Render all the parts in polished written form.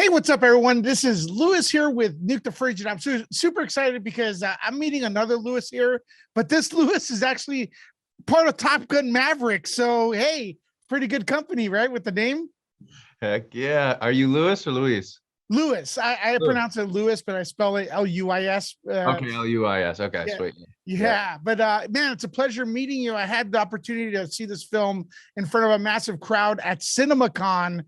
Hey, what's up, everyone? This is Lewis here with Nuke the Fridge, and I'm super excited because I'm meeting another Lewis here, but this Lewis is actually part of Top Gun Maverick. So, hey, pretty good company, right? With the name Heck yeah. Are you Lewis or Luis? Lewis. I Lewis. pronounce it Lewis, but I spell it Luis. Okay, Luis. Okay, Yeah. sweet. Yeah. Yeah, but man, it's a pleasure meeting you. I had the opportunity to see this film in front of a massive crowd at CinemaCon.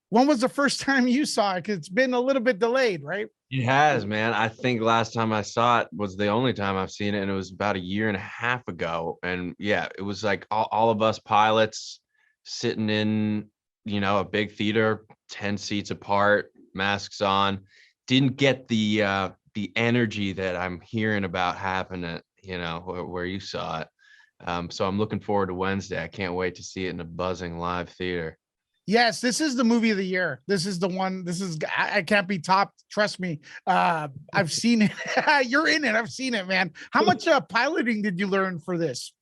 When was the first time you saw it? Because it's been a little bit delayed, right? It has, man. I think last time I saw it was the only time I've seen it, and it was about a year and a half ago. And yeah, it was like all of us pilots sitting in, a big theater, 10 seats apart, masks on. Didn't get the energy that I'm hearing about happening, where you saw it. So I'm looking forward to Wednesday. I can't wait to see it in a buzzing live theater. Yes, this is the movie of the year. This is the one. This is I can't be topped. Trust me. I've seen it. You're in it. I've seen it, man. How much piloting did you learn for this?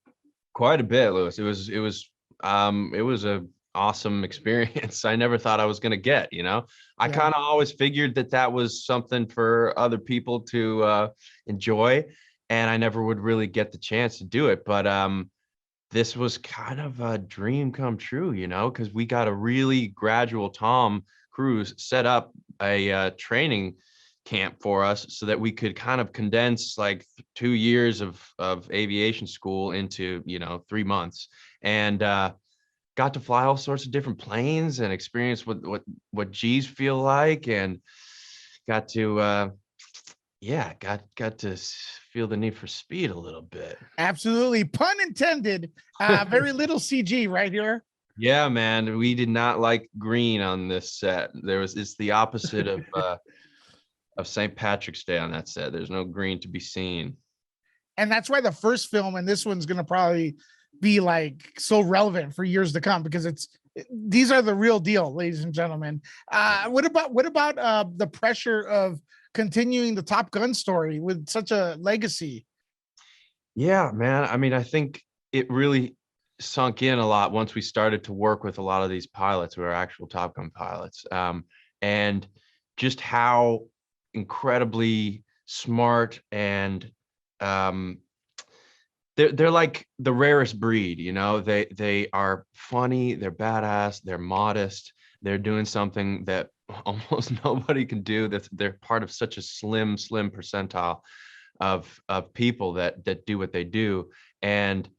Quite a bit, Lewis. It was a awesome experience. I never thought I was going to get. I Yeah. kind of always figured that was something for other people to enjoy, and I never would really get the chance to do it. But this was kind of a dream come true, because we got a really gradual Tom Cruise set up a training camp for us so that we could kind of condense like 2 years of aviation school into 3 months, and got to fly all sorts of different planes and experience what G's feel like, and got to got to feel the need for speed a little bit. Absolutely. Pun intended. Very little CG right here. Yeah, man, we did not like green on this set. It's the opposite of St. Patrick's Day on that set. There's no green to be seen. And that's why the first film and this one's gonna probably be like so relevant for years to come because these are the real deal, ladies and gentlemen. What about the pressure of continuing the Top Gun story with such a legacy? Yeah, man. I mean, I think it really sunk in a lot once we started to work with a lot of these pilots who are actual Top Gun pilots, and just how incredibly smart and they're like the rarest breed. They are funny, they're badass, they're modest, they're doing something that almost nobody can do. They're part of such a slim percentile of people that do what they do, and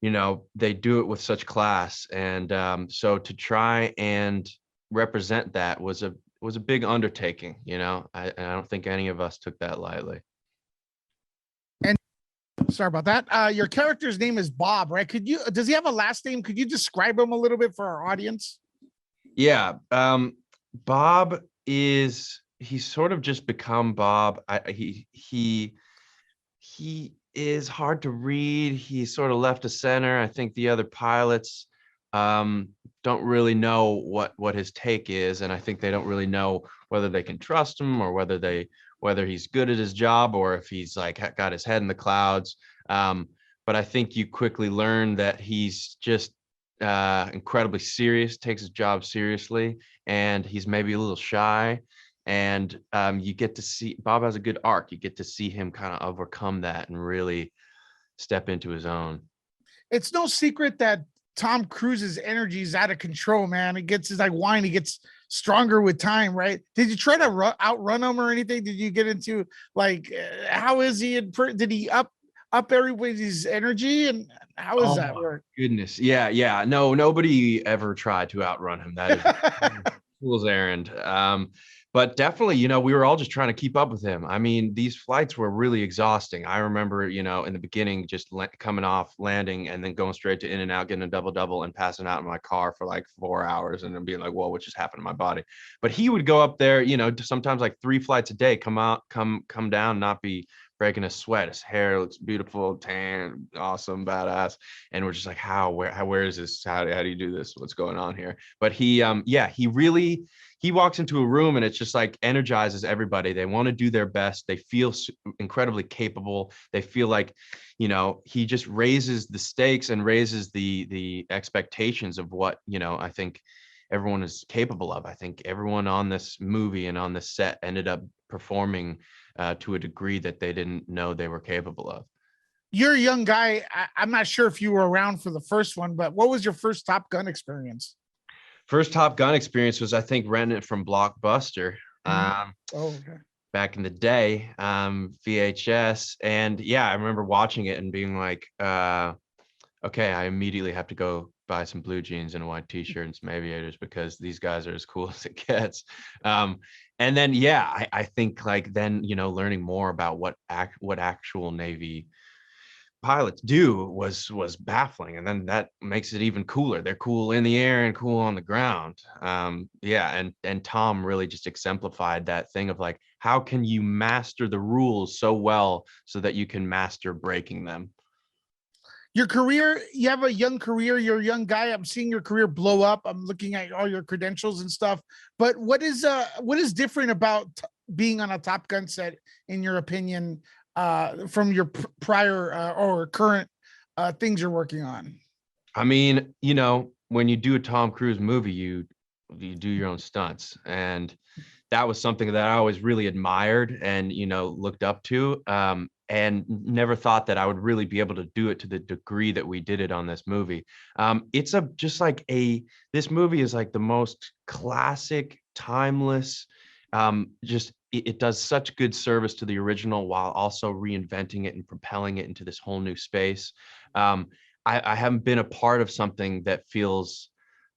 they do it with such class. And so to try and represent that was a big undertaking. I don't think any of us took that lightly. And sorry about that. Your character's name is Bob, right? Does he have a last name? Could you describe him a little bit for our audience? Yeah. Bob he's sort of just become Bob. He is hard to read. He's sort of left of center. I think the other pilots don't really know what his take is, and I think they don't really know whether they can trust him or whether he's good at his job or if he's like got his head in the clouds. But I think you quickly learn that he's just incredibly serious, takes his job seriously, and he's maybe a little shy. And you get to see Bob has a good arc. You get to see him kind of overcome that and really step into his own. It's no secret that Tom Cruise's energy is out of control, man. It gets like wine, he gets stronger with time, right? Did you try to outrun him or anything? Did you get into like how is he did he up everybody's energy, and how does that work? Goodness. Yeah. No, nobody ever tried to outrun him. That is fool's errand. But definitely, we were all just trying to keep up with him. I mean, these flights were really exhausting. I remember, in the beginning, just coming off landing and then going straight to in and out, getting a double and passing out in my car for like 4 hours and then being like, whoa, what just happened to my body? But he would go up there, sometimes like 3 flights a day, come down, not be breaking a sweat. His hair looks beautiful, tan, awesome, badass. And we're just like, where is this? How do you do this? What's going on here? But he really, he walks into a room and it's just like energizes everybody. They want to do their best. They feel incredibly capable. They feel like, he just raises the stakes and raises the expectations of what, I think everyone is capable of. I think everyone on this movie and on this set ended up performing to a degree that they didn't know they were capable of. You're a young guy. I'm not sure if you were around for the first one, but what was your first Top Gun experience? First Top Gun experience was, I think, renting it from Blockbuster. Oh, okay. Back in the day, VHS. And yeah, I remember watching it and being like, okay, I immediately have to go buy some blue jeans and a white t-shirt and some aviators because these guys are as cool as it gets. And then, yeah, I think like then, learning more about what actual Navy pilots do was baffling, and then that makes it even cooler. They're cool in the air and cool on the ground. Yeah, and Tom really just exemplified that thing of like, how can you master the rules so well so that you can master breaking them? Your career, you have a young career, you're a young guy. I'm seeing your career blow up. I'm looking at all your credentials and stuff. But what is different about being on a Top Gun set, in your opinion, from your prior or current things you're working on? I mean, when you do a Tom Cruise movie, you do your own stunts, and that was something that I always really admired and looked up to, and never thought that I would really be able to do it to the degree that we did it on this movie. It's this movie is like the most classic, timeless. It does such good service to the original while also reinventing it and propelling it into this whole new space. I haven't been a part of something that feels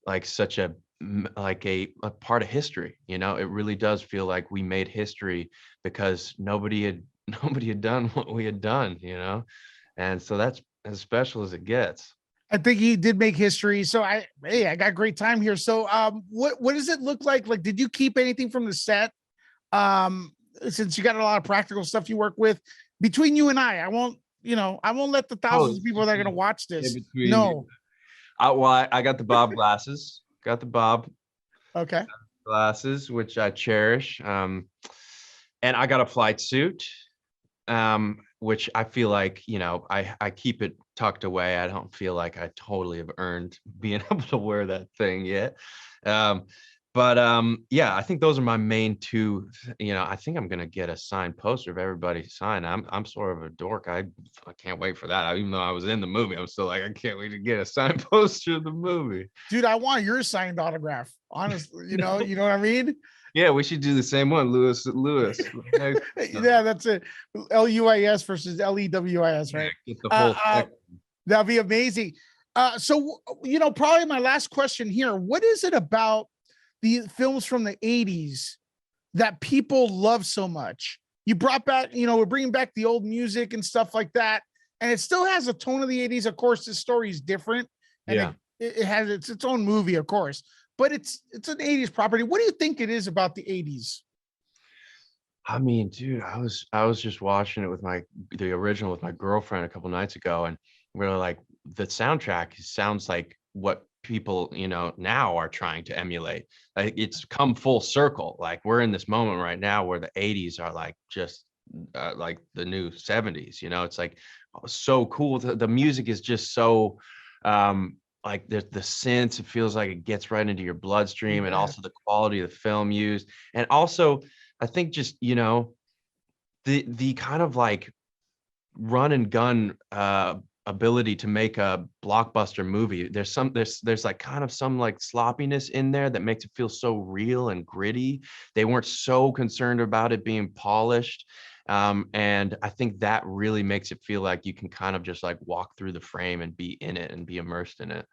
like such a part of history. It really does feel like we made history because nobody had done what we had done, and so that's as special as it gets. I think he did make history. So I got great time here. So what does it look like? Like, did you keep anything from the set? Since you got a lot of practical stuff you work with. Between you and I won't let the thousands of people that are going to watch this know. I got the Bob glasses. Got the Bob Okay. glasses, which I cherish. And I got a flight suit, which I feel like, I keep it tucked away. I don't feel like I totally have earned being able to wear that thing yet. But yeah, I think those are my main two. I think I'm gonna get a signed poster of everybody signed. I'm sort of a dork. I can't wait for that. Even though I was in the movie, I'm still like, I can't wait to get a signed poster of the movie. Dude, I want your signed autograph. Honestly, you know what I mean? Yeah, we should do the same one, Lewis. Yeah, that's it. LUIS versus LEWIS, right? Get the whole that'd be amazing. So probably my last question here. What is it about the films from the 80s that people love so much? You brought back, we're bringing back the old music and stuff like that. And it still has a tone of the 80s. Of course, the story is different. And it has its own movie, of course, but it's an 80s property. What do you think it is about the 80s? I mean, dude, I was just watching it with the original with my girlfriend a couple nights ago, and we were like, the soundtrack sounds like what people now are trying to emulate. Like, it's come full circle. Like, we're in this moment right now where the 80s are like just like the new 70s. It's like so cool. The music is just so like the synths, it feels like it gets right into your bloodstream, and also the quality of the film used, and also I think just the kind of like run and gun ability to make a blockbuster movie. There's like kind of some like sloppiness in there that makes it feel so real and gritty. They weren't so concerned about it being polished. And I think that really makes it feel like you can kind of just like walk through the frame and be in it and be immersed in it.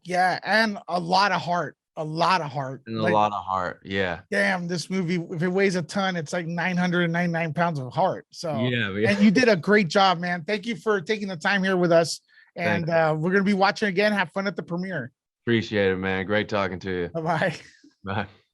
Yeah, and a lot of heart. And a lot of heart. Yeah. Damn, this movie, if it weighs a ton, it's like 999 pounds of heart. So yeah. And you did a great job, man. Thank you for taking the time here with us. And we're gonna be watching again. Have fun at the premiere. Appreciate it, man. Great talking to you. Bye-bye. Bye.